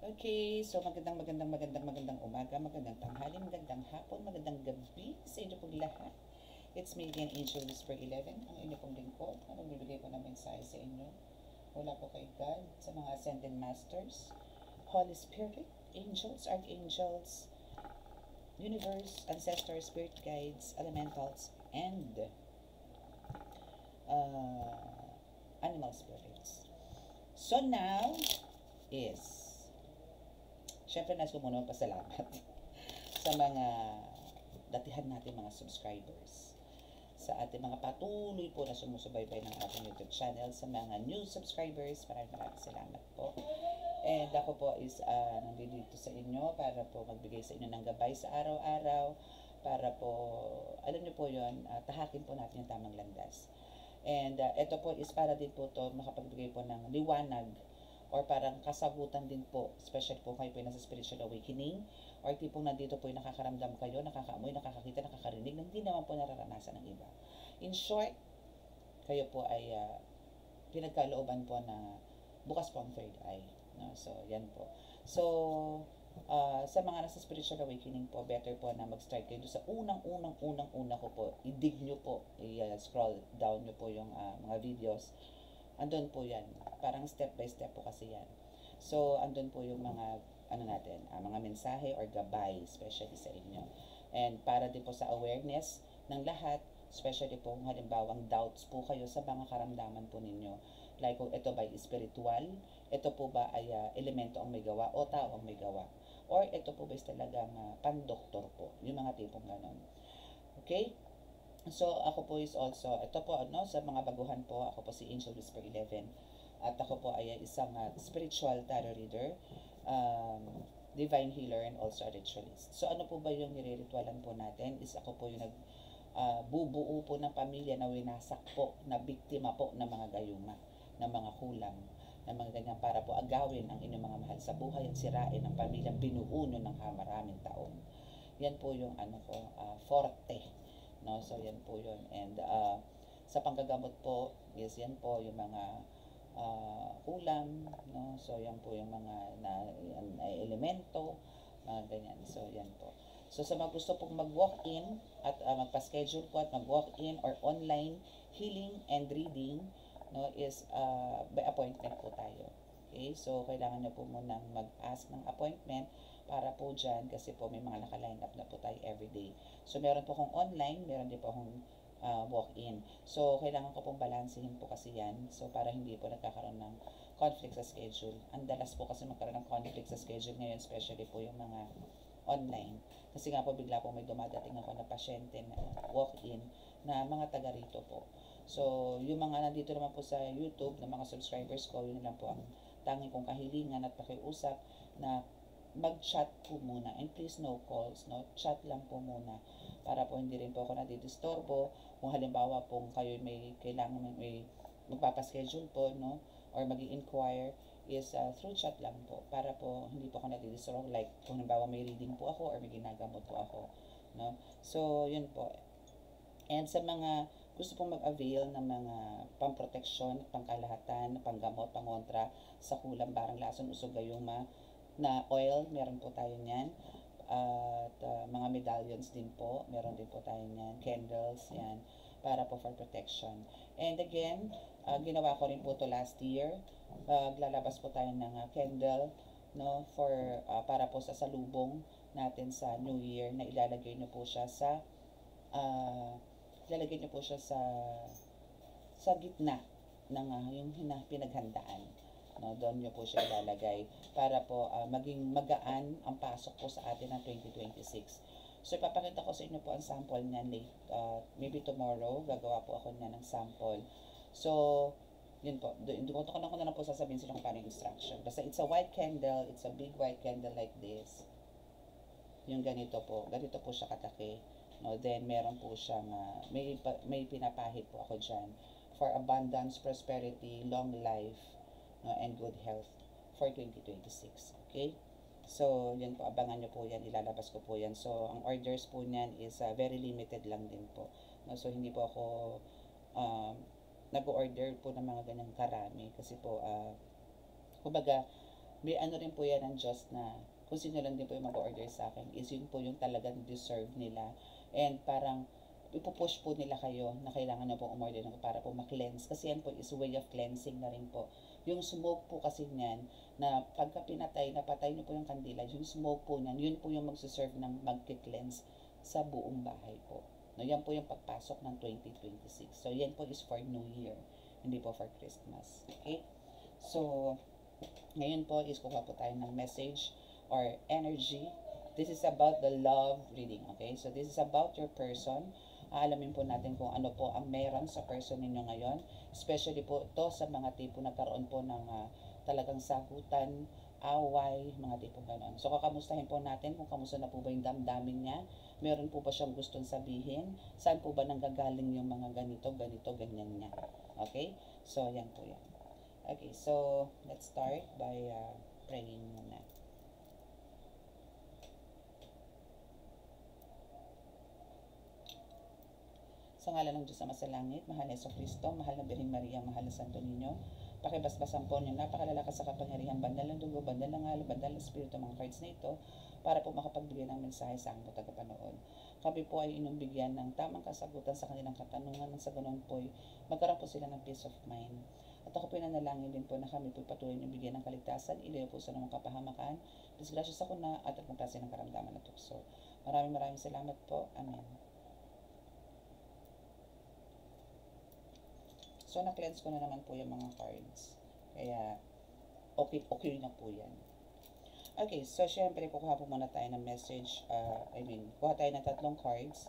Okay, so magandang umaga, magandang tanghali, magandang hapon, magandang gabi sa inyo pong lahat. It's me again, Angel Whisper 11, ang inyo pong lingkod. Ang magbibigay ko ng mensahe sa inyo. Mula po kay God, sa mga Ascended Masters, Holy Spirit, Angels, Archangels, Universe, Ancestors, Spirit Guides, Elementals, and Animal Spirits. So now is syempre, nais ko muna magpasalamat sa mga datihan natin mga subscribers, sa ating mga patuloy po na sumusubaybay ng ating YouTube channel, sa mga new subscribers, maraming salamat po. And ako po is nandito sa inyo para po magbigay sa inyo ng gabay sa araw-araw, para po, alam niyo po yun, tahakin po natin yung tamang landas. And ito po is para din po to makapagbigay po ng liwanag or parang kasagutan din po, especially po kayo po yung nasa spiritual awakening, or tipong nandito po yung nakakaramdam kayo, nakakaamoy, nakakakita, nakakarinig, na hindi naman po nararanasan ng iba. In short, kayo po ay pinagkalooban po na bukas po ang third eye. No? So, yan po. So, sa mga nasa spiritual awakening po, better po na mag-start kayo sa unang-una ko po. I-dig nyo po, i-scroll down nyo po yung mga videos. Andun po yan. Parang step by step po kasi yan. So, andun po yung mga, mga mensahe or gabay, especially sa inyo. And para din po sa awareness ng lahat, especially po kung halimbawang doubts po kayo sa mga karamdaman po ninyo. Like kung ito ba ay spiritual, ito po ba ay elemento ang may gawa o tao ang may gawa. Or ito po ba is talagang pandoktor po. Yung mga tipong ganon. Okay? So, ako po is also, ito po, sa mga baguhan po, ako po si Angel Whisper 11. At ako po ay isang spiritual tarot reader, divine healer, and also a ritualist. So, ano po ba yung nire-ritualan po natin? Is ako po yung bubuo po ng pamilya na winasak po, na biktima po ng mga gayuma, ng mga kulang, ng mga ganyan, para po agawin ang inyong mga mahal sa buhay at sirain ang pamilyang binuo nyo ng maraming taon. Yan po yung forte. No? So, yan po yun. And sa panggagamot po, yes, yan po yung mga kulang. No? So, yan po yung mga elemento. Ganyan. So, yan po. So, sa mga gusto pong mag-walk-in at magpa-schedule po at mag-walk-in or online healing and reading, no, is by appointment po tayo. Okay? So, kailangan nyo po munang mag-ask ng appointment para po dyan, kasi po may mga naka-line up na po tayo everyday. So, meron po akong online, meron din po akong walk-in. So, kailangan ko pong balansehin po kasi yan. So, para hindi po nagkakaroon ng conflict sa schedule. Ang dalas po kasi magkaroon ng conflict sa schedule ngayon, especially po yung mga online. Kasi nga po, bigla po may dumadating ako na pasyente na walk-in na mga taga rito po. So, yung mga nandito naman po sa YouTube, na mga subscribers ko, yun lang po ang tanging kong kahilingan at pakiusap na mag-chat po muna, and please no calls, no, chat lang po muna, para po hindi rin po ako nadidisturbo kung halimbawa po kayo may kailangan may magpapaschedule po, no, or mag-i-inquire, is through chat lang po, para po hindi po ako nadidisturbo, like kung halimbawa may reading po ako or may ginagamot po ako, no. So yun po. And sa mga gusto pong mag-avail ng mga pamproteksyon, pangkalahatan, panggamot, pangontra sa kulang, barang, lason, usog, gayuma na oil, meron po tayo niyan. At mga medallions din po, meron din po tayo niyan. Candles, yan, para po for protection. And again, ginawa ko rin po to last year. Lalabas po tayo ng candle, no, for para po sa salubong natin sa New Year, na ilalagay niyo po siya sa sa gitna ng yung pinaghandaan. No, doon nyo po siya ilalagay para po maging magaan ang pasok po sa atin ng 2026. So, ipapakita ko sa inyo po ang sample niyan late. Maybe tomorrow, gagawa po ako niya ng sample. So, yun po. Hindi ko na lang po sasabihin sila kung paano yung instruction. Basta it's a white candle, it's a big white candle like this. Yung ganito po. Ganito po siya kataki. No, then, meron po siyang, may pinapahid po ako dyan for abundance, prosperity, long life, no, and good health for 2026. Okay? So, yan po, abangan nyo po yan, ilalabas ko po yan. So, ang orders po niyan is very limited lang din po. No? So, hindi po ako nag-order po ng mga ganyang karami kasi po, kumbaga, may ano rin po yan ng Diyos na kung sino lang din po yung mag-order sa akin is yun po yung talagang deserve nila. And parang ipupush po nila kayo na kailangan na po umorder na para po ma-cleanse. Kasi yan po is way of cleansing na rin po. Yung smoke po kasi niyan, na pagka pinatay, napatay nyo po yung kandila, yung smoke po niyan, yun po yung magsuserve ng mag-cleanse sa buong bahay po. No, yan po yung pagpasok ng 2026. So, yan po is for New Year, hindi po for Christmas. Okay? So, ngayon po is kuha po tayo ng message or energy. This is about the love reading, okay? So, this is about your person. Aalamin po natin kung ano po ang meron sa person ninyo ngayon. Especially po ito sa mga tipo nagkaroon po ng talagang sagutan, away, mga tipong gano'n. So, kakamustahin po natin kung kamusta na po ba yung damdamin niya. Meron po ba siyang gustong sabihin? Saan po ba nanggagaling yung mga ganito, ganyan niya? Okay? So, yan po yan. Okay, so let's start by praying muna. Sa ngalan ng Diyos na masalangit, mahal na Yeso Kristo, mahal na Birheng Maria, mahal na Santo Niño, pakibasbasan po niyo napakalalakas sa kapangyarihan, bandal ng dugo, bandal ng halo, bandal ng Espiritu, mga cards na ito, para po makapagbigay ng mensahe sa aking tagapanood. Kami po ay inumbigyan ng tamang kasagutan sa kanilang katanungan, sa ganoon po ay magkaroon po sila ng peace of mind. At ako po nanalangin din po na kami po patuloy niyong bigyan ng kaligtasan, ilayo po sa namang kapahamakan, disgrasya sa kuna at akong klase ng karamdaman at tukso. Maraming salamat po. Amen. So, na-cleanse ko na naman po yung mga cards. Kaya, okay na po yan. Okay, so syempre, kukuha po muna tayo ng message. Kuha tayo ng 3 cards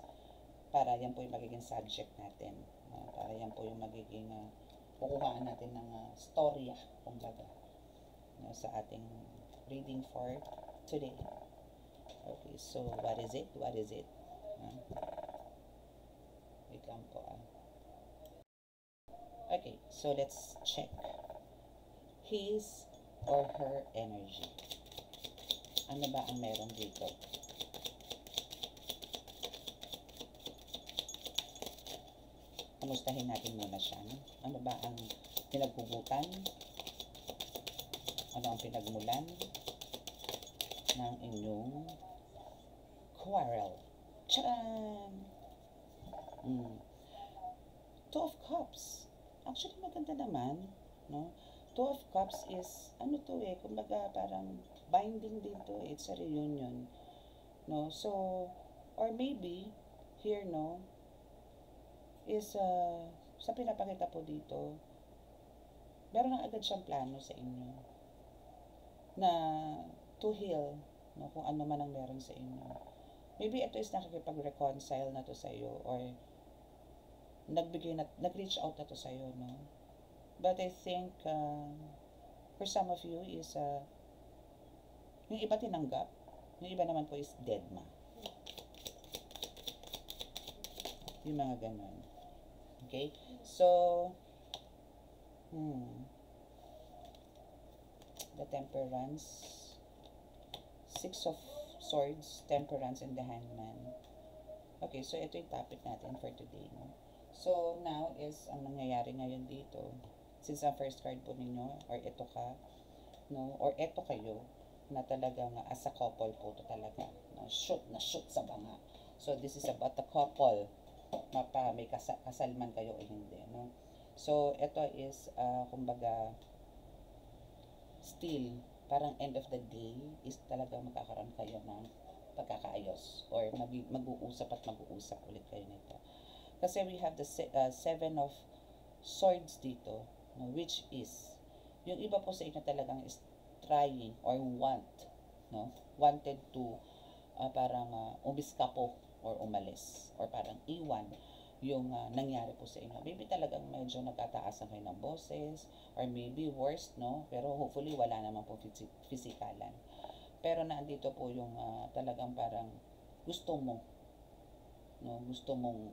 para yan po yung magiging subject natin. Para yan po yung magiging kukuhaan natin ng storya, kumbaga, sa ating reading for today. Okay, so what is it? What is it? Wait lang po. Okay, so let's check his or her energy. Ano ba ang meron dito? Kamustahin natin muna siya. Ano ba ang pinaghugutan? Ano ang pinagmulan ng inyong quarrel? Tcharam! Two of Cups. Actually, maganda naman, no? Two of Cups is, ano to kumbaga parang binding din to, it's a reunion, no? So, or maybe, here, no, is, sa pinapakita po dito, meron na agad siyang plano sa inyo, na to heal, no, kung ano man ang meron sa inyo. Maybe ito is nakikipag-reconcile na to sa iyo, or nag-reach out na to sa'yo, no? But I think, for some of you is, yung iba tinanggap, yung iba naman po is dead ma. Yung mga ganun. Okay? So, the Temperance, 6 of Swords, Temperance, and the Hangman. Okay, so ito yung topic natin for today, no? So, now is, ang nangyayari ngayon dito, since ang first card po ninyo, or ito ka, no, or ito kayo, na talagang as a couple po to talaga, no, shoot sa banga. So, this is about the couple, may kasal man kayo o hindi, no. So, ito is, kumbaga, still, parang end of the day, is talagang magkakaroon kayo ng pagkakaayos, or mag-uusap ulit kayo nito. Kasi we have the 7 of Swords dito, no, which is, yung iba po sa inyo talagang is trying or wanted to parang umiskapo or umalis, or parang iwan yung nangyari po sa inyo. Maybe talagang medyo nagtataasan kayo ng boses, or maybe worst, no? Pero hopefully wala naman po physikalan. Pero nandito po yung talagang parang gusto mong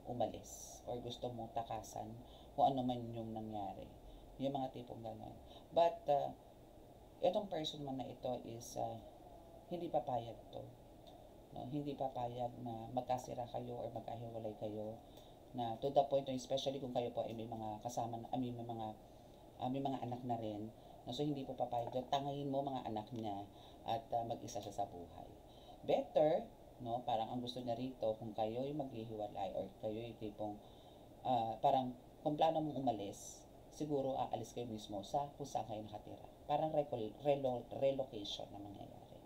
umalis, or gusto mong takasan kung ano man yung nangyari. Yung mga tipong gano'n. But, itong person man na ito is, hindi papayag to. No? Hindi papayag na magkasira kayo or magkahiwalay kayo. Na to the point, especially kung kayo po ay may mga kasama, may mga anak na rin, No, so hindi po papayag doon. Tangayin mo mga anak niya at mag-isa siya sa buhay. Better, no, parang ang gusto niya rito, kung kayo'y maghihiwalay or kayo'y tipong parang kung plano mong umalis, siguro aalis kayo mismo sa kung saan kayo nakatira. Parang relocation na mangyayari.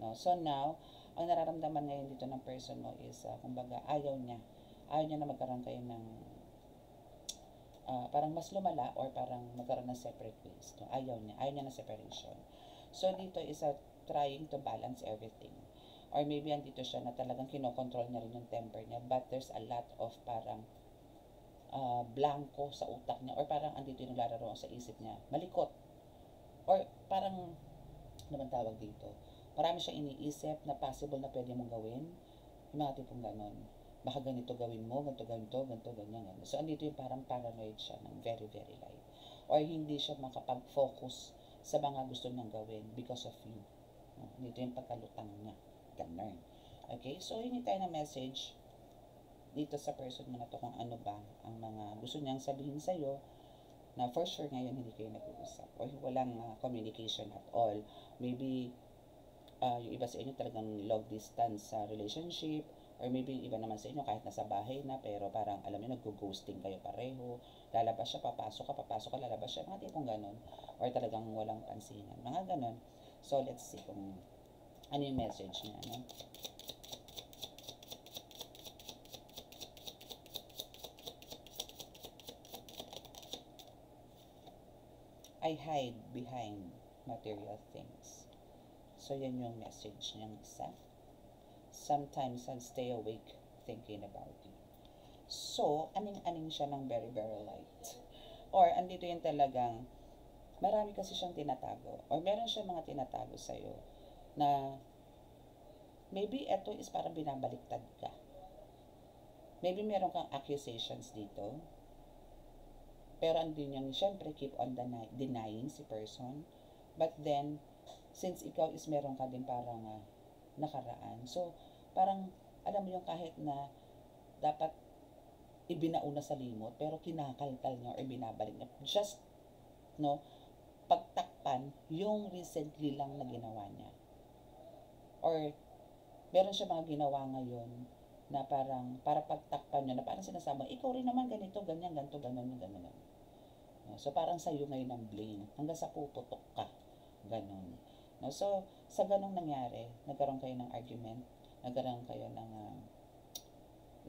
No? So now, ang nararamdaman ngayon dito ng person mo is, kumbaga, ayaw niya. Ayaw niya na magkaroon kayo ng parang mas lumala or parang magkaroon ng separate ways. No? Ayaw niya na separation. So dito is trying to balance everything. Or maybe andito siya na talagang kinokontrol niya rin yung temper niya, but there's a lot of parang blanco sa utak niya, or parang andito yung naglalaro sa isip niya, malikot, or parang ano bang tawag dito, marami siyang iniisip na possible na pwede mong gawin, yung mga tipong ganon, baka ganito gawin mo, ganito, ganyan. So andito yung parang paranoid siya ng very very light, or hindi siya makapag-focus sa mga gusto niyang gawin because of you. Dito yung pagkalutang niya, ganon. Okay, so hindi tayo na message dito sa person mo na to kung ano ba ang mga gusto niyang sabihin sa'yo, na for sure ngayon hindi kayo nag-uusap or walang communication at all. Maybe yung iba sa inyo talagang long distance relationship, or maybe yung iba naman sa inyo kahit nasa bahay na pero parang alam niyo nag-ghosting kayo pareho, lalabas siya, papasok ka, lalabas siya, mga tipong ganon, or talagang walang pansinan, mga ganon. So let's see kung ano yung message niya, no? I hide behind material things. So, yan yung message niyang isa. Sometimes I'll stay awake thinking about you. So, aning-aning siya ng very, very light. Or, andito yung talagang, marami kasi siyang tinatago. Or, meron siya mga tinatago sa'yo na maybe eto is parang binabaliktad ka. Maybe meron kang accusations dito. Pero andun yung, syempre, keep on denying si person. But then, since ikaw is meron ka din parang nakaraan. So, parang, alam mo yung kahit na dapat ibinauna sa limot, pero kinakalkal niya or binabalik niya. Just, no, pagtakpan yung recently lang na ginawa niya. Or, meron siya mga ginawa ngayon na parang, para pagtakpan niya, na parang sinasabi, ikaw rin naman ganito, ganyan, ganito, ganun. No? So, parang sa'yo ngayon ang blame. Hanggang sa puputok ka. Ganon. No? So, sa ganong nangyari, nagkaroon kayo ng argument, nagkaroon kayo ng,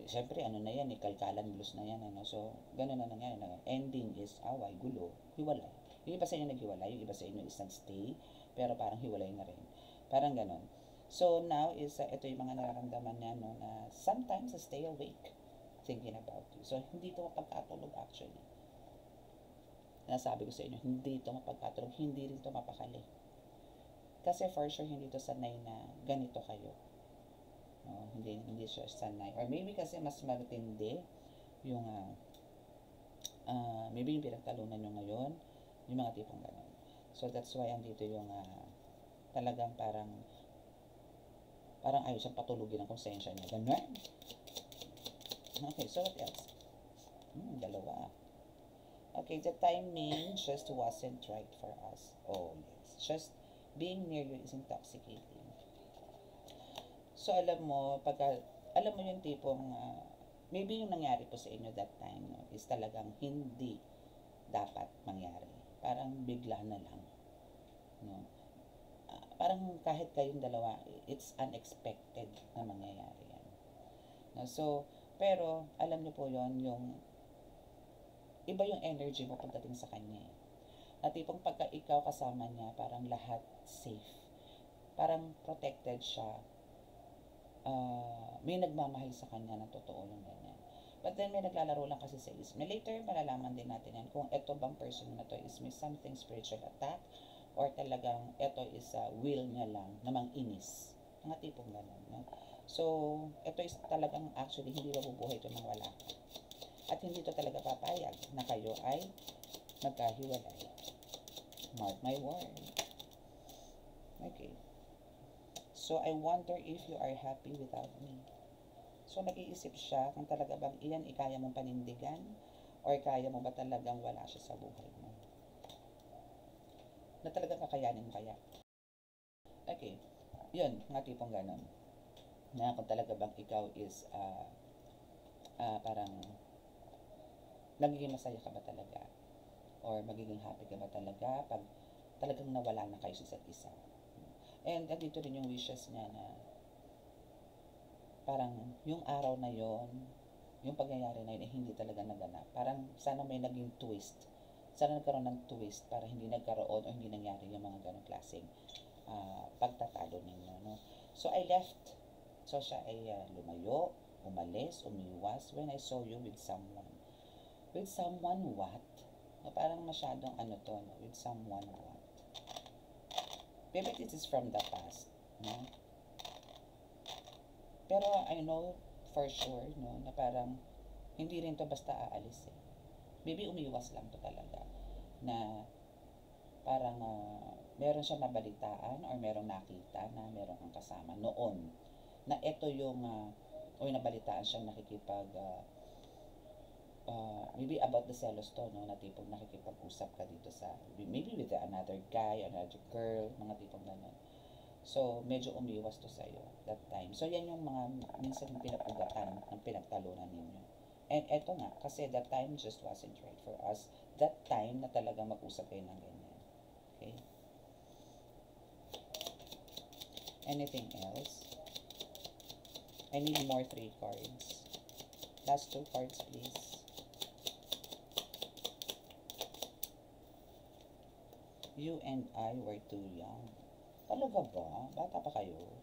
syempre, ano na yan, kalkalan, blues na yan. Ano? So, ganon na nangyari. Ending is away, gulo, hiwalay. Yung iba sa inyo naghiwalay, yung iba sa inyo is nagstay, pero parang hiwalay na rin. Parang ganon. So, now is, ito yung mga nararamdaman niya, no, na sometimes I stay awake thinking about you. So, hindi ito mapagkatulog actually. Nasabi ko sa inyo, hindi ito mapagkatulog, hindi rin ito mapakali. Kasi for sure, hindi ito sanay na ganito kayo. No, hindi siya sanay. Or maybe kasi mas matindi yung, maybe yung pinagtalunan nyo ngayon, yung mga tipong ganun. So, that's why andito yung, talagang parang ayaw siyang patulugin ang konsensya niya. Ganun. Okay, so what else? Dalawa. Okay, the timing just wasn't right for us. Oh, yes. Just being near you is intoxicating. So, alam mo yung tipong, maybe yung nangyari po sa inyo that time, no, is talagang hindi dapat mangyari. Parang bigla na lang. No? Parang kahit kayong dalawa, it's unexpected na mangyayari yan. No? So, pero, alam niyo po yon yung iba yung energy mo pagdating sa kanya. Na tipong pagka ikaw kasama niya, parang lahat safe. Parang protected siya. May nagmamahal sa kanya na totoo yung ganyan. But then may naglalaro lang kasi sa isip. Later, malalaman din natin yan kung eto bang person na to is may something spiritual attack or talagang eto is will niya lang na mang-inis. Mga tipong gano'n. No? So, eto is talagang actually hindi mabubuhay ito nang wala ka. At hindi ito talaga papayag na kayo ay magkahiwalay. Mark my word. Okay. So, I wonder if you are happy without me. So, nag-iisip siya kung talaga bang iyan ikaya mong panindigan or kaya mo ba talagang wala siya sa buhay mo. na talagang kakayanin mo kaya. Okay, yun, mga tipong ganon. Na kung talaga bang ikaw is, parang, nagiging masaya ka ba talaga? Or magiging happy ka ba talaga pag talagang nawala na kayo sa isa't isa? And dito rin yung wishes niya na parang yung araw na yon, yung pangyayari na yun, hindi talaga naganap. Parang sana may naging twist. Sana nagkaroon ng twist para hindi nagkaroon o hindi nangyari yung mga ganong klaseng pagtatalo ninyo. No? So I left. So siya ay lumayo, umalis, umiwas when I saw you with someone. With someone what? No, parang masyadong to, no? With someone what? Maybe this is from the past, no? Pero I know for sure, no, na parang hindi rin to basta aalis eh. Maybe umiwas lang to talaga. Na parang meron siya nabalitaan or merong nakita na meron kang kasama noon. Na ito yung, o nabalitaan siya nakikipag, maybe about the selos to, no, na tipong nakikipag-usap ka dito sa, maybe with another guy, another girl, mga tipong gano'n. So, medyo umiwas to sa'yo that time. So, yan yung mga minsan yung pinapugatan ng pinagtalunan ninyo. And eto nga, kasi that time just wasn't right for us. That time na talaga mag-usap kayo ng ganyan. Okay? Anything else? I need more 3 cards. Last 2 cards, please. You and I were too young. Talaga ba? Bata pa kayo?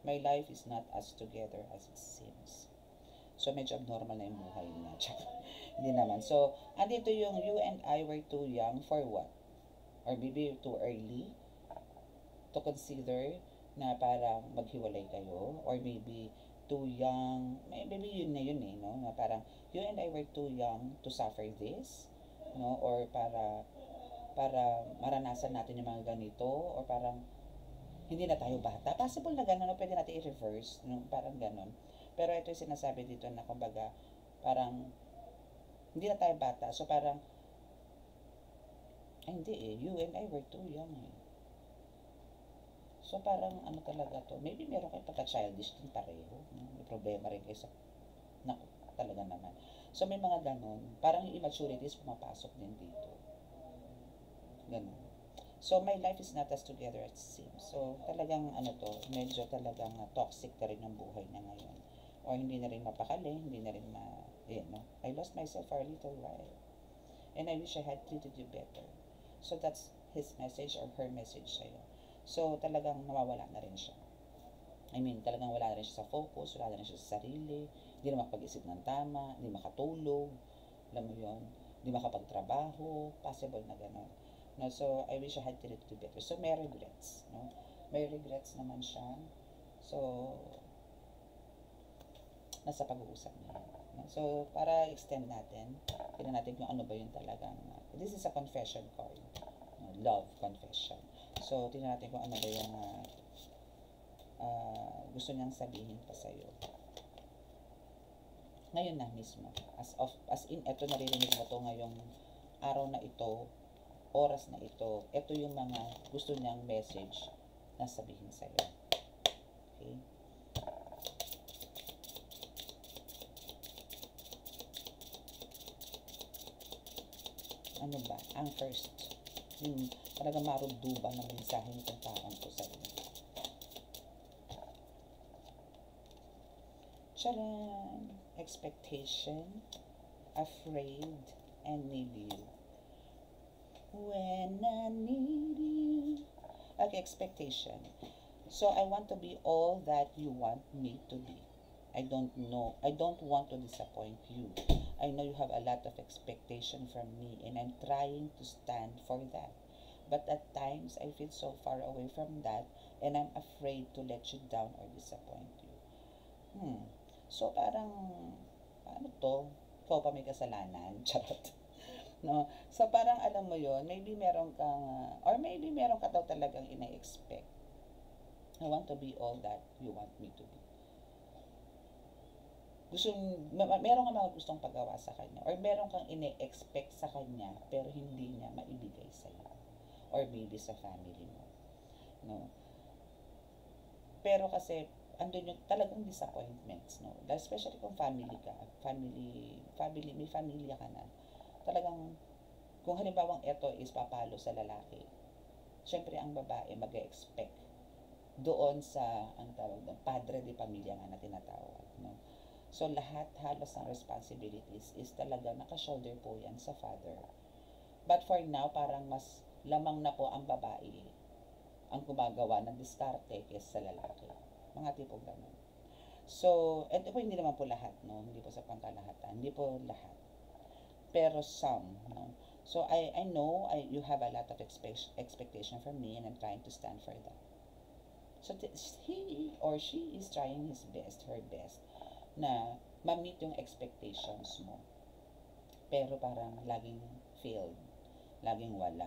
My life is not as together as it seems. So, medyo abnormal na yung buhay niya. Hindi naman. So, andito yung you and I were too young for what? Or maybe too early to consider na parang maghiwalay kayo? Or maybe too young, maybe yun na yun eh, no? Na parang you and I were too young to suffer this, no? Or para maranasan natin yung mga ganito, or parang hindi na tayo bata. Possible na gano'n, no? Pwede natin i-reverse, no? Parang gano'n. Pero ito yung sinasabi dito na kumbaga, parang hindi na tayo bata. So parang, ay hindi eh, you and I were too young eh. So parang ano talaga to, maybe meron kayo pagka-childish din pareho. No? May problema rin kayo sa, naku, talaga naman. So may mga gano'n, parang yung immaturities pumapasok din dito. Ganun. So, my life is not as together as it seems. So, talagang medyo talagang toxic na rin ang buhay na ngayon. Or hindi na rin mapakali, hindi na rin no? I lost myself for a little while. And I wish I had treated you better. So, that's his message or her message sa'yo. So, talagang nawawala na rin siya. I mean, talagang wala na rin siya sa focus, wala na rin siya sa sarili, hindi na makapag-isip ng tama, hindi makatulog, alam mo yun, hindi makapagtrabaho, possible na gano'n. No, so I wish I had treated you better. So may regrets, no? May regrets naman siya. So nasa pag-uusap niya. No? So para extend natin, tingnan natin kung ano ba yung talagang this is a confession card. No? Love confession. So tingnan natin kung ano ba yung gusto niyang sabihin pa sa iyo. Ngayon na mismo. As in eto naririnig mo to ngayong araw na ito, oras na ito yung mga gusto niyang message na sabihin sa'yo. Okay? Ano ba? Ang first, talagang marubduba ng mensahe nitong taong ko sa'yo. Charan! Expectation, afraid, and need you. When I need you. Okay, expectation. So I want to be all that you want me to be. I don't want to disappoint you. I know you have a lot of expectation from me and I'm trying to stand for that. But at times I feel so far away from that and I'm afraid to let you down or disappoint you. So parang ano to? Ikaw pa may kasalanan. Charot. No? So, parang alam mo yon, maybe meron kang, or maybe meron ka daw talagang ina-expect. I want to be all that you want me to be. Meron kang mga gustong paggawa sa kanya, or meron kang ina-expect sa kanya, pero hindi niya maibigay sa'yo. or maybe sa family mo. No? Pero kasi, andun yung talagang disappointments, no? Especially kung family ka, may familia ka na. Talagang, kung halimbawang ito is papalo sa lalaki, syempre ang babae mag-expect doon sa, ang tawag doon, padre de pamilya nga na tinatawag, no? So, lahat halos ng responsibilities is talaga naka-shoulder po yan sa father. But for now, parang mas lamang na po ang babae ang gumagawa ng diskarte kaysa sa lalaki. Mga tipong ganun. So, ito po hindi naman po lahat, no? Hindi po sa pangkalahatan. Hindi po lahat. Pero some, no? So, I know you have a lot of expectation from me and I'm trying to stand for that. So, he or she is trying his best, her best, na ma-meet yung expectations mo. Pero parang laging failed. Laging wala.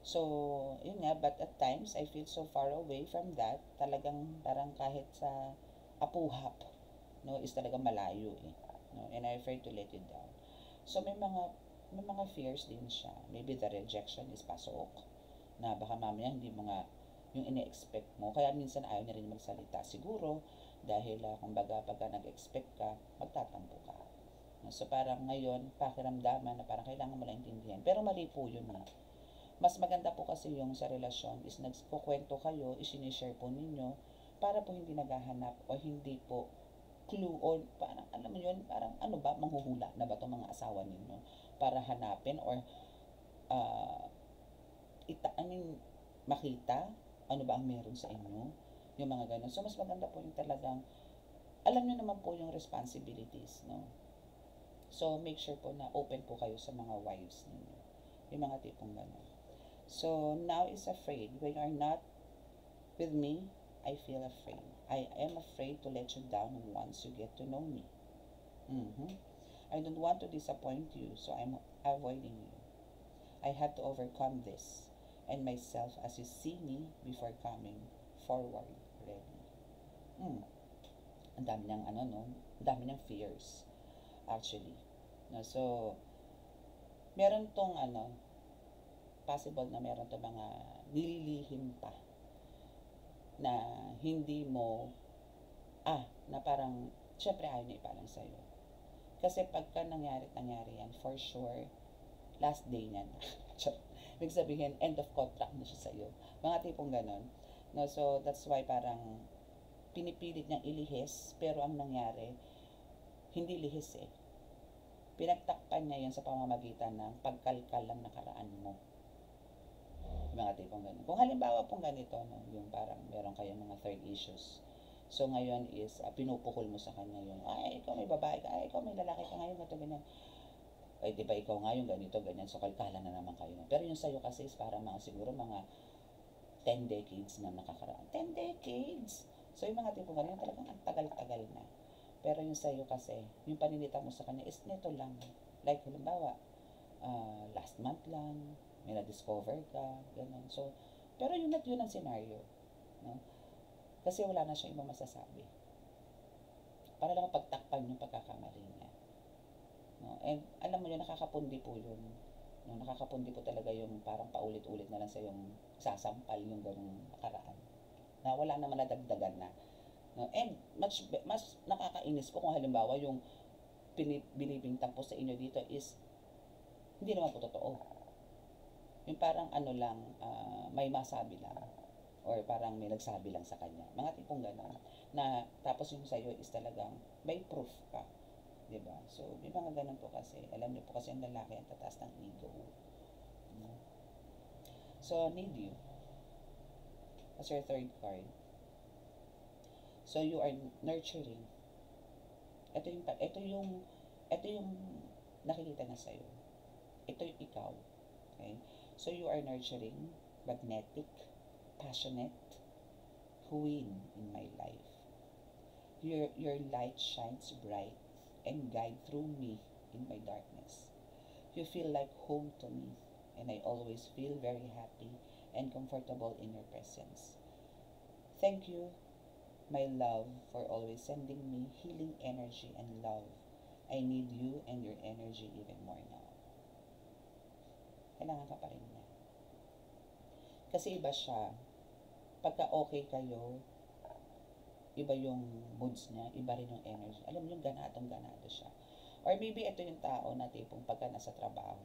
So, yun nga, but at times, I feel so far away from that. Talagang parang kahit sa apuhap, no, is talagang malayo eh. No? And I afraid to let it down. So, may mga fears din siya. Maybe the rejection is pasok. Na baka mamaya hindi mga yung ini-expect mo. Kaya minsan ayaw na rin magsalita. Siguro, dahil kumbaga pagka nag-expect ka, magtatampo ka. So, parang ngayon, pakiramdaman na parang kailangan mo lang intindihan. Pero mali po yun eh. Mas maganda po kasi yung sa relasyon is nagkukwento kayo, isinishare po ninyo, para po hindi naghahanap o hindi po clue o parang alam mo yun, parang ano ba, manghuhula na ba itong mga asawa ninyo para hanapin or makita ano ba ang meron sa inyo, yung mga ganun. So, mas maganda po yung talagang alam nyo naman po yung responsibilities, no? So, make sure po na open po kayo sa mga wives ninyo. Yung mga tipong gano'n. So, now is afraid. When you are not with me, I feel afraid. I am afraid to let you down once you get to know me. I don't want to disappoint you, so I'm avoiding you. I have to overcome this and myself as you see me before coming forward ready. Ang dami ng no? Ang dami ng fears, actually. No, so, meron tong possible na meron to mga nililihim pa na hindi mo na parang syempre ayaw na ipalang sa'yo. Kasi pagka nangyari yan, for sure, last day niyan. Ibig sabihin, end of contract na siya sa'yo. Mga tipong ganon. No, so, that's why parang pinipilit niyang ilihis, pero ang nangyari, hindi lihis eh. Pinagtakpan niya yun sa pamamagitan ng pagkalkal ng nakaraan mo. Mga tipong ganun. Kung halimbawa pong ganito, no, yung parang meron kayong mga third issues. So, ngayon is, pinupukol mo sa kanya yung, ay, ikaw may babae ka, ay, ikaw may lalaki ka ngayon, ito, ganyan. Ay, di ba ikaw nga yung ganito, ganyan, so kalkala na naman kayo. Pero yung sa'yo kasi is para siguro mga 10 decades na nakakaraan. 10 decades! So, yung mga tipong ganyan, talagang ang tagal-tagal na. Pero yung sa'yo kasi, yung paninita mo sa kanya is nito lang. Like, halimbawa, last month lang, may na-discover ka, gano'n. So, pero yun ang scenario. No? Kasi wala na siyang ibang masasabi. Para lang pagtakpan yung pagkakamali niya. No? And alam mo yun, nakakapundi po yun. No? Nakakapundi po talaga yung parang paulit-ulit na lang sa yung sasampal yung ganung nakaraan. Na wala naman nadagdagan na. No? And mas nakakainis po kung halimbawa yung binibintang po sa inyo dito is hindi naman po totoo. Yung parang lang, may masabi lang. Or parang may nagsabi lang sa kanya. Mga tipong gano'n. Na tapos yung sa'yo is talagang may proof ka. Diba? So, may mga gano'n po kasi. Alam niyo po kasi ang lalaki ang tataas ng ego. So, need you. As your third card. So, you are nurturing. Ito yung nakikita na sa'yo. Ito yung ikaw. Okay? So, you are nurturing, magnetic, passionate, queen in my life. Your light shines bright and guide through me in my darkness. You feel like home to me, and I always feel very happy and comfortable in your presence. Thank you, my love, for always sending me healing energy and love. I need you and your energy even more now. Kailangan ka pa rin niya. Kasi iba siya. Pagka okay kayo, iba yung moods niya, iba rin yung energy. Alam mo yung ganado siya. Or maybe ito yung tao na tipong pagka nasa trabaho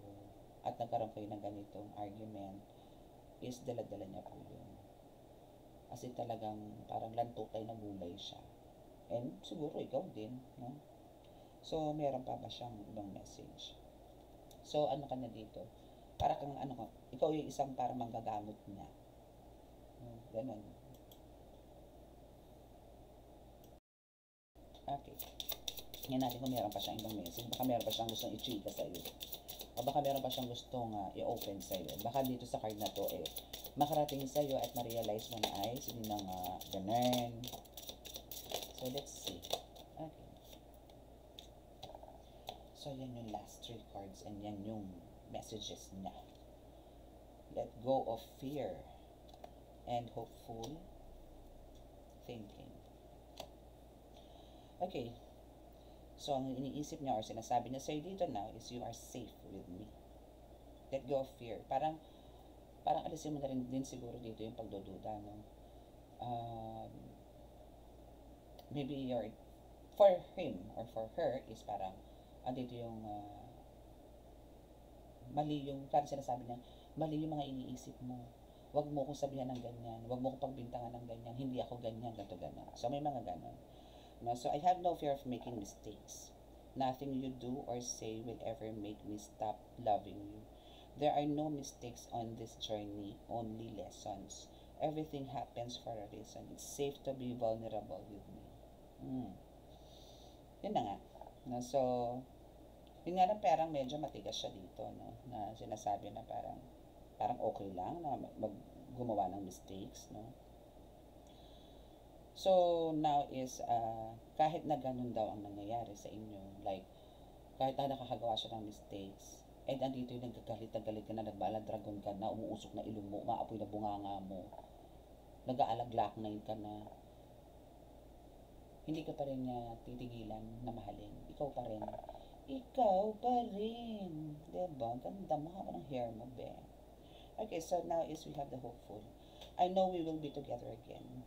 at nagkaroon kayo ng ganitong argument, is dala-dala niya po yun. Kasi talagang parang lantutay na gulay siya. And siguro ikaw din, no? So, meron pa ba siyang ibang message? So, ano ka na dito? Para kang ano ka, ikaw yung isang para manggagamot niya. Ganon. Okay. Tingnan natin kung meron pa siyang ibang message. Baka meron pa siyang gustong i-chika sa'yo. O baka meron pa siyang gustong i-open sa'yo. Baka dito sa card na to makarating sa'yo at ma-realize mo na ay hindi na nga ganun. So, let's see. Okay. So, yan yung last 3 cards and yan yung messages niya. Let go of fear and hopeful thinking. Okay. So, ang iniisip niya or sinasabi niya sa'yo dito now is you are safe with me. Let go of fear. Parang alisin mo na rin din siguro dito yung pagdududa, no? Maybe you're, for him or for her is parang, dito yung, mali yung, parang sinasabi niya, mali yung mga iniisip mo. Huwag mo kong sabihan ng ganyan. Huwag mo kong pagbintangan ng ganyan. Hindi ako ganyan, ganito, ganyan. So, may mga ganon. No? So, I have no fear of making mistakes. Nothing you do or say will ever make me stop loving you. There are no mistakes on this journey, only lessons. Everything happens for a reason. It's safe to be vulnerable with me. Yun na nga. No? So, yun nga na parang medyo matigas siya dito, no? Na sinasabi na parang okay lang na gumawa ng mistakes, no? So, now is, kahit na ganun daw ang nangyayari sa inyo, like, kahit na nakakagawa siya ng mistakes, and andito yung nagagalit ka na, nagbaladragon ka na, umuusok na ilong mo, umaapoy na bunganga mo, nag-aalaglaknain ka na, hindi ka pa rin niya titigilan na mahalin. Ikaw pa rin. Ikaw pa rin. Diba? Ganda mo, haba ng hair mo, be. Okay, so now is we have the hopeful. I know we will be together again.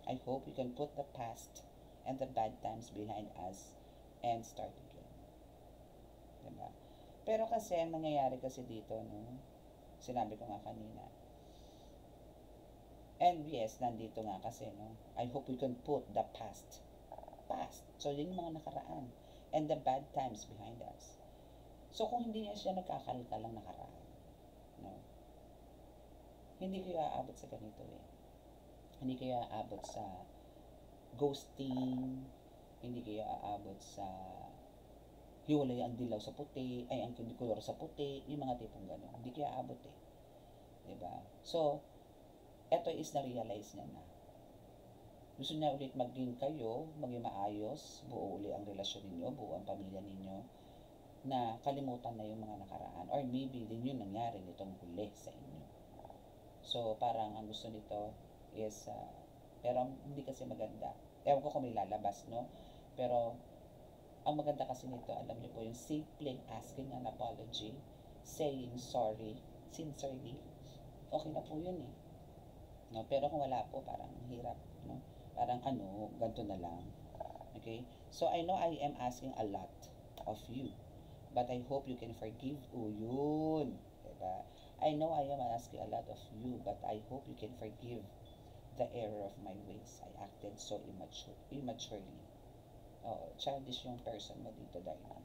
I hope we can put the past and the bad times behind us and start again. Diba? Pero kasi, ang nangyayari kasi dito, no? Sinabi ko nga kanina. And yes, nandito nga kasi, no? I hope we can put the past. So, yun yung mga nakaraan. And the bad times behind us. So, kung hindi niya siya nagkakalkalang nakaraan, no? Hindi kayo aabot sa ganito eh. Hindi kayo aabot sa ghosting, hindi kayo aabot sa hiwalay ang dilaw sa puti, ay ang kolor sa puti, yung mga tipong gano'n. Hindi kayo aabot eh. Diba? So, eto is na-realize niya na. Gusto niya ulit maging kayo, maging maayos, buo uli ang relasyon ninyo, buo ang pamilya ninyo, na kalimutan na yung mga nakaraan. Or maybe din yun nangyari nitong huli sa inyo. So, parang ang gusto nito is, pero hindi kasi maganda. Ewan ko kung may lalabas, no? Pero, ang maganda kasi nito, alam niyo po, yung simply asking an apology, saying sorry, sincerely, okay na po yun eh. No? Pero kung wala po, parang hirap, no? Parang ganito na lang. Okay? So, I know I am asking a lot of you, but I hope you can forgive. Yun. Diba? I know I am asking a lot of you, but I hope you can forgive the error of my ways. I acted so immaturely. Oh, childish yung person mo dito, Diana.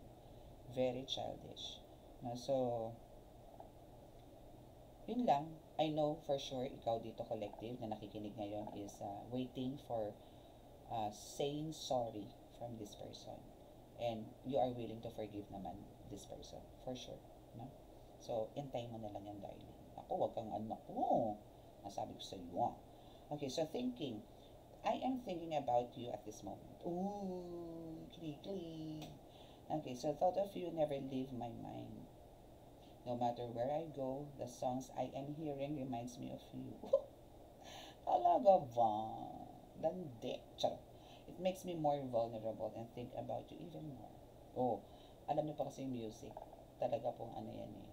Very childish. No, so, yun lang. I know for sure, ikaw dito collective na nakikinig ngayon is waiting for saying sorry from this person. And you are willing to forgive naman this person. For sure. No? So, intay mo na lang yan, darling. Ako, wag kang anak ko. Nasabi ko sa iyo. Okay, so thinking. I am thinking about you at this moment. Ooh, klikly. Okay, so thought of you never leave my mind. No matter where I go, the songs I am hearing reminds me of you. Talaga ba? Landi. Charot. It makes me more vulnerable and think about you even more. Oh, alam niyo pa kasi yung music. Talaga pong ano yan eh.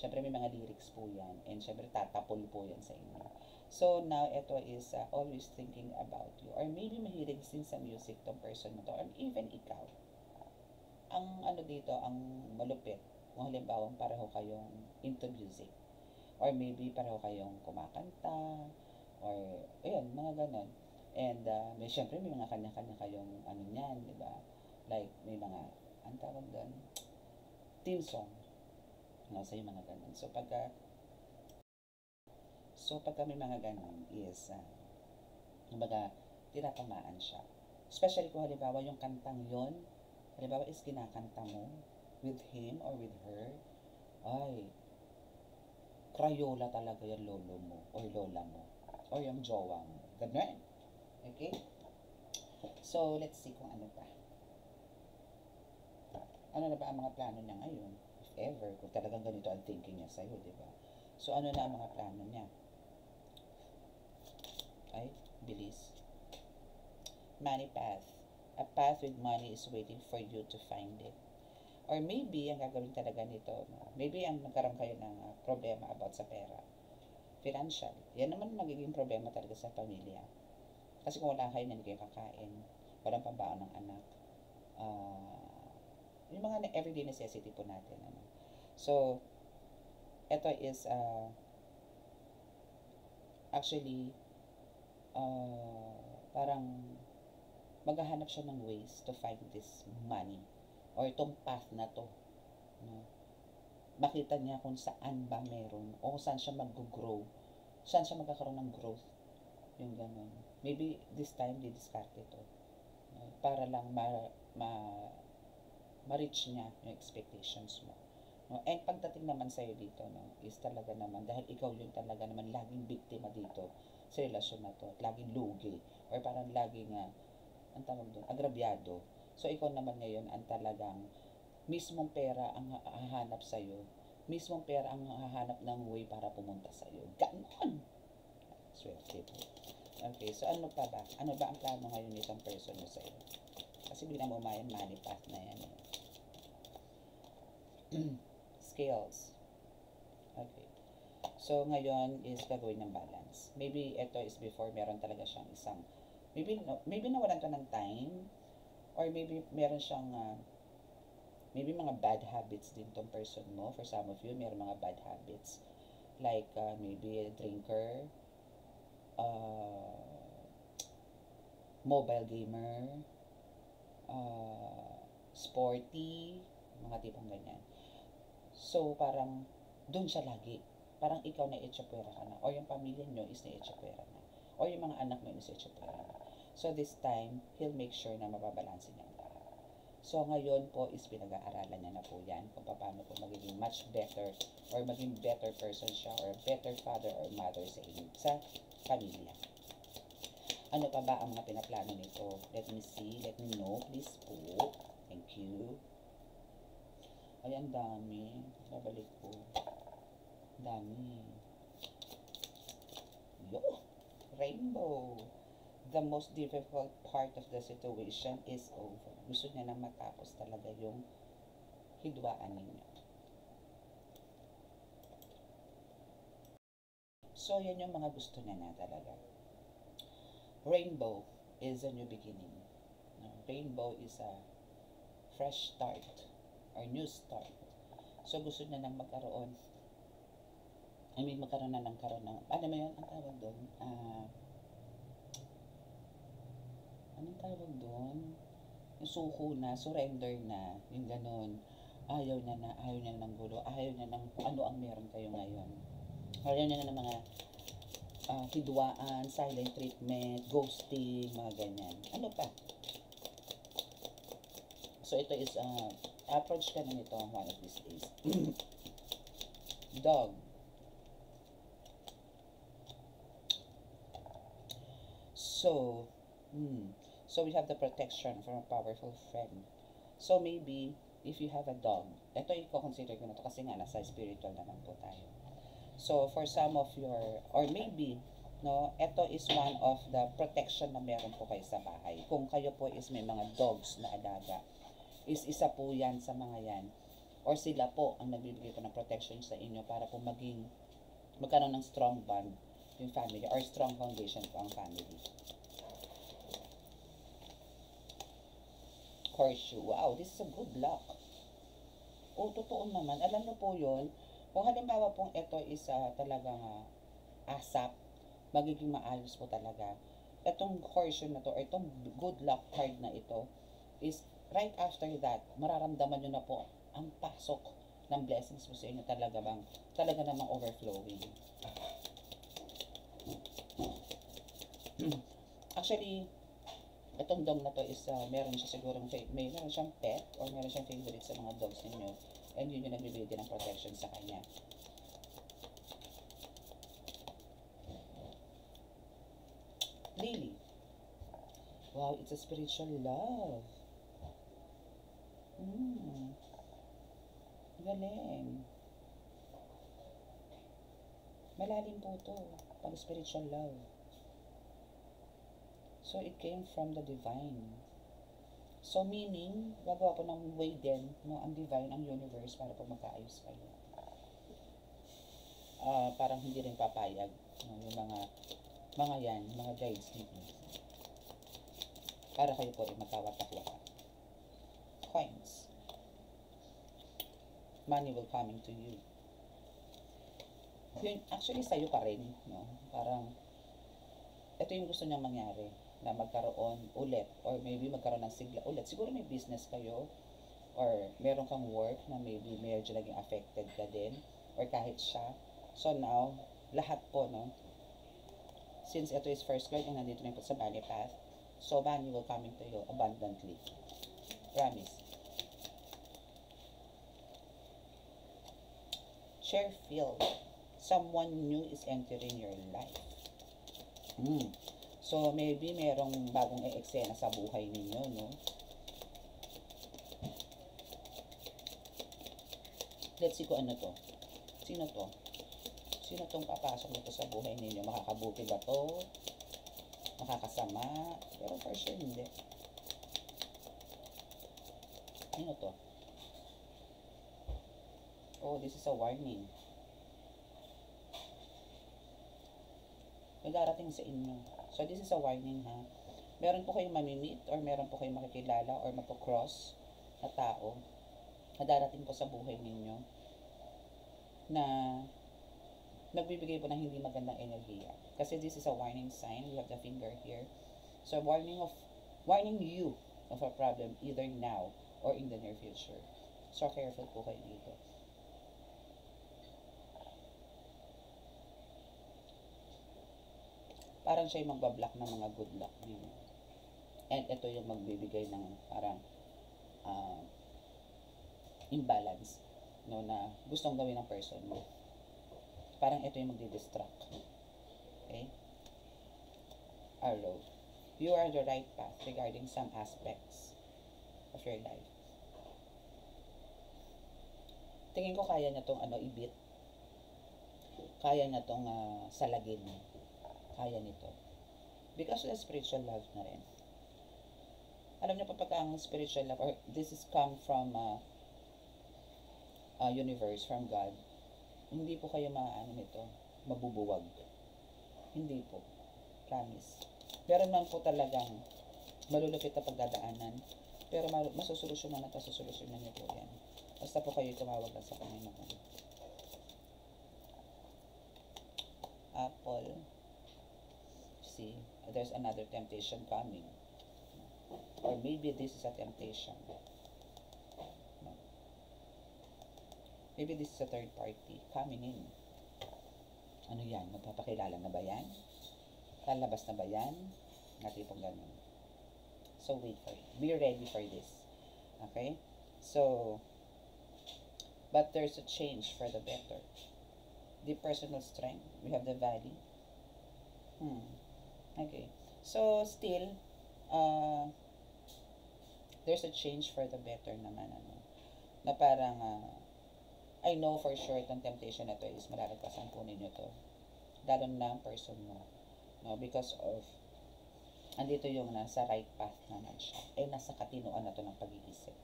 Syempre may mga lyrics po yan. And syempre tatapol po yan sa inyo. So now, ito is always thinking about you. Or maybe mahilig din sa music tong person mo to. Or even ikaw. Ang ano dito, ang malupit. Kung halimbawa pareho kayong into music. Or maybe pareho kayong kumakanta. Or, ayun, mga ganon. And may syempre may mga kanya-kanya kayong ano niyan, di ba? Like may mga ang tawag doon, team song. No, sa yung mga ganon. So pagka may mga ganon is kumbaga tinatamaan siya. Especially kung halimbawa yung kantang yon, halimbawa is kinakanta mo with him or with her, ay Crayola talaga yung lolo mo or lola mo or yung jowa mo. Ganun. Okay? So, let's see kung ano pa. Ano na ba ang mga plano niya ngayon? If ever, kung talagang ganito ang thinking niya sa'yo, di ba? So, ano na ang mga plano niya? Ay, bilis. Money path. A path with money is waiting for you to find it. Or maybe, ang gagawin talaga nito, maybe ang nagkaroon kayo ng problema about sa pera. Financial. Yan naman magiging problema talaga sa pamilya. Kasi kung wala kayo, hindi kayo kakain, walang pambaon ng anak, yung mga everyday necessity po natin. Ano. So, ito is, actually, parang maghahanap siya ng ways to find this money or itong path na to. No? Makita niya kung saan ba meron o saan siya mag-grow, saan siya magkakaroon ng growth. Yung ganun. Maybe this time, di-discard ito. Para lang ma-reach niya yung expectations mo. No? And pagdating naman sa'yo dito, no, is talaga naman, dahil ikaw yung talaga naman laging biktima dito sa relasyon na to, at laging lugi, or parang laging, ang tawag doon, agrabyado. So, ikaw naman ngayon ang talagang mismong pera ang hahanap sa'yo, mismong pera ang hahanap ng way para pumunta sa'yo. Ganon! Swerte po. Okay, so ano pa ba? Ano ba ang plano ngayon nitong person mo sa'yo? Kasi bilang mo mayan, money path na yan. Skills. Okay. So, ngayon is gagawin ng balance. Maybe ito is before meron talaga siyang isang, maybe nawalan to ng time, or maybe meron siyang, maybe mga bad habits din tong person mo. For some of you, meron mga bad habits. Like, maybe a drinker, mobile gamer, sporty, mga tipong ganyan. So, parang doon siya lagi. Parang ikaw na itsapwera ka na. O yung pamilya nyo is na itsapwera na. O yung mga anak mo is na itsapwera na. So, this time, he'll make sure na mababalansin niya ang lahat. So, ngayon po is pinag-aaralan niya na po yan kung paano po magiging much better or maging better person siya or better father or mother sa inyo, sa pamilya. Ano pa ba ang mga pinaplano nito? Let me see. Let me know. Please po. Thank you. Ay, ang dami. Babalik po. Dami. Yo! Rainbow. The most difficult part of the situation is over. Gusto niya na matapos talaga yung hidwaan ninyo. So, yan yung mga gusto niya na talaga. Rainbow is a new beginning. Rainbow is a fresh start or new start. So, gusto niya nang magkaroon. Magkaroon na ng ano mo yun? Ang tawag doon? Anong tawag doon? Yung suko na, surrender na, yung ganun. Ayaw niya ng gulo, ayaw niya ng ano ang meron kayo ngayon. Ayaw niya ng mga hidwaan, silent treatment, ghosting, mga ganyan. Ano pa? So, ito is, approach ka na nito one of these days. Dog. So, so we have the protection from a powerful friend. So, maybe, if you have a dog, ito i-consider ko na to kasi nga nasa spiritual naman po tayo. So, for some of your, or maybe, no, ito is one of the protection na meron po kayo sa bahay. Kung kayo po is may mga dogs na alaga, is isa po yan sa mga yan. or sila po ang nagbibigay po ng protection sa inyo para po magkaroon ng strong bond yung family or strong foundation po ang family. Horseshoe. Wow, this is a good luck. O, totoo naman. Alam niyo po yun, kung halimbawa pong ito is talagang asap, magiging maayos po talaga. Itong horseshoe na to, or itong good luck card na ito, is right after that, mararamdaman nyo na po ang pasok ng blessings po sa inyo talaga namang overflowing. Actually, itong dog na to is meron siya sigurong meron siyang pet or meron siyang favorite sa mga dogs ninyo, and yun yung nagbibigay ng protection sa kanya. Lily. Wow, it's a spiritual love. Galing. Malalim po to pag spiritual love. So, it came from the divine. So, meaning, gagawa po ng way din, no, ang divine, ang universe, para po magkaayos kayo. Parang hindi rin papayag, no, yung mga guides ninyo. Para kayo po rin magkawatak-watak. Coins. Money will coming to you. Yun, actually, sa'yo pa rin, no? Parang, ito yung gusto niyang mangyari, na magkaroon ulit, or maybe magkaroon ng sigla ulit. Siguro may business kayo, or meron kang work na maybe medyo naging affected ka din, or kahit siya. So now, lahat po, no? Since ito is first card, and nandito na po sa money path, so money will coming to you abundantly. Promise. Share-filled. Someone new is entering your life. So, maybe merong bagong eksena sa buhay ninyo, no? Let's see kung ano to. Sino to? Sino tong papasok nito sa buhay ninyo? Makakabuti ba to? Makakasama? Pero for sure, hindi. Sino to? Oh, this is a warning. May darating sa inyo. So, this is a warning, ha? Meron po kayong mamimit, or meron po kayong makikilala, or magkocross na tao na darating po sa buhay ninyo na nagbibigay po ng hindi magandang enerhiya. Kasi this is a warning sign. We have the finger here. So, warning you of a problem either now or in the near future. So, careful po kayo dito. Parang siya yung magbablock ng mga good luck ninyo. And ito yung magbibigay ng parang imbalance, no, na gustong gawin ng person mo. Parang ito yung magdi-distract. Okay? Arrow. You are the right path regarding some aspects of your life. Tingin ko kaya niya tong ibit. Kaya niya tong salagin. Kaya nito. Because of spiritual love na rin. Alam niyo pagka ang spiritual love, or this is come from universe, from God, hindi po kayo mabubuwag. Hindi po. Promise. Meron man po talagang malulupit na pagdadaanan, pero masusolusyonan at masusolusyonan niyo po yan. Basta po kayo tumawag lang sa Panginoon. Apple. See, there's another temptation coming. Or maybe this is a temptation. No. Maybe this is a third party coming in. Ano yan? Magpapakilala na ba yan? Lalabas na ba yan? Natipong ganun. So, wait for it. Be ready for this. Okay? So, but there's a change for the better. The personal strength. We have the valley. Okay. So, still, there's a change for the better naman, na parang, I know for sure itong temptation na to is malalagpasan po ninyo to. Lalo na ang person mo. No? Because of, andito yung nasa right path naman siya. Nasa katinoan na to ng pag-iisip.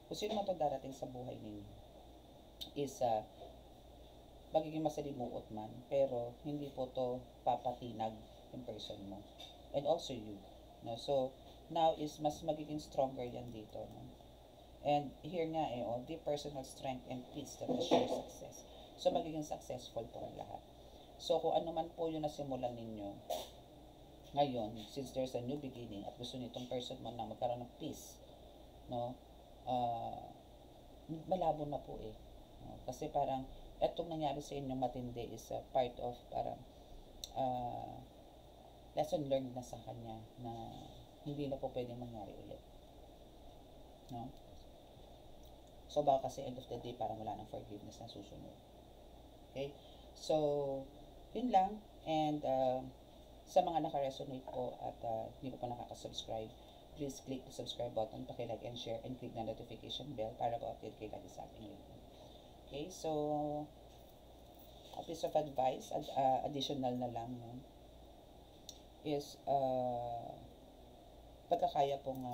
Kung sino man to darating sa buhay ninyo, is magiging masalimuot man, pero hindi po to papatinag yung person mo. And also you. No? So, now is mas magiging stronger yan dito. No? And here nga deep personal strength and peace that assure success. So, magiging successful po ang lahat. So, kung ano man po yung nasimulan ninyo, ngayon, since there's a new beginning at gusto nitong person mo na magkaroon ng peace, no, malabo na po eh. No? Kasi parang, etong nangyari sa inyo matindi is a part of parang lesson learned na sa kanya na hindi na po pwedeng mangyari ulit. No? So, baka kasi end of the day, parang wala ng forgiveness na susunod. Okay? So, yun lang. And, sa mga naka-resonate po at hindi po nakaka-subscribe, please click the subscribe button, paki-like and share, and click na notification bell para po update kayo lagi sa ating video. Okay? So, a piece of advice, additional na lang, no? Is, pagkakaya pong,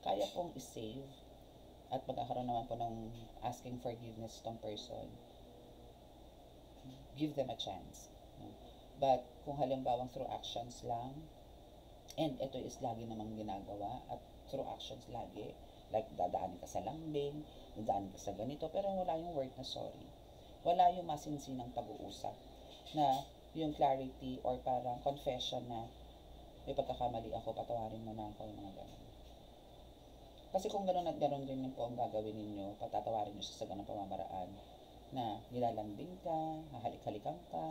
kaya pong i-save at magkakaroon naman po ng asking forgiveness tong person, give them a chance. No? But, kung halimbawang through actions lang, and ito is lagi namang ginagawa, at through actions lagi, like dadaanin ka sa lambing, dadaanin ka sa ganito, pero wala yung word na sorry. Wala yung masinsinang pag-uusap, na yung clarity or parang confession na may pagkakamali ako, patawarin mo na ako, yung mga ganun. Kasi kung gano'n at gano'n rin po ang gagawin ninyo, patatawarin nyo siya sa gano'ng pamamaraan, na nilalambing ka, hahalik-halikan ka,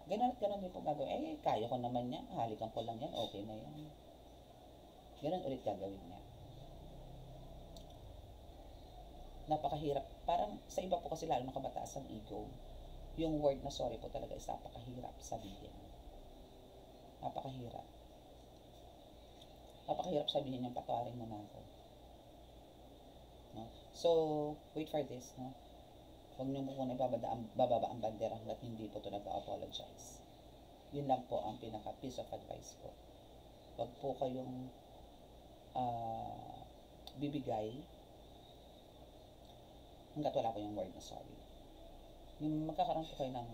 gano'n at gano'n din po gagawin. Kaya ko naman yan, halikan ko lang yan, okay na yan. Gano'n ulit gagawin niya. Napakahirap. Parang sa iba po kasi lalo na kabataas ang ego, yung word na sorry po talaga is napakahirap sabihin. Napakahirap. Napakahirap sabihin yung patawarin mo na ako. No? So, wait for this. No? Huwag niyo po muna bababa ang bandera hanggat hindi po ito nag-apologize. Yun lang po ang pinaka-piece of advice ko. Huwag po kayong bibigay hanggat wala po yung word na sorry. Yung magkakaroon po kayo ng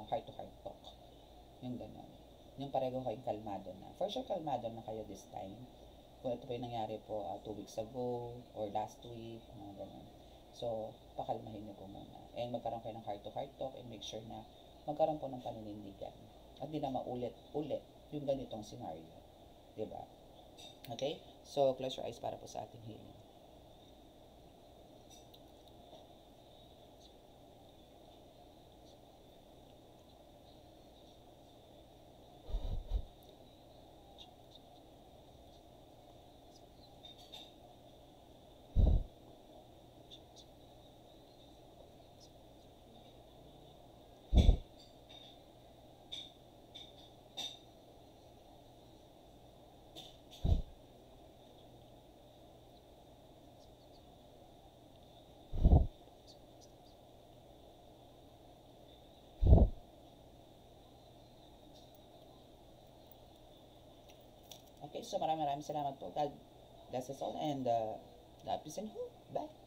heart-to-heart talk. Yung gano'n. Yung pareho kayong kalmado na. For sure, kalmado na kayo this time. Kung ito pa yung nangyari po 2 weeks ago or last week, mga gano'n. So, pakalmahin niyo po muna. And magkaroon kayo ng heart-to-heart talk and make sure na magkaroon po ng paninindigan. At di na maulit-ulit yung ganitong scenario. Diba? Okay? So, close your eyes para po sa ating healing. Okay, so maraming salamat po. God bless us all and love, peace, and hope. Bye.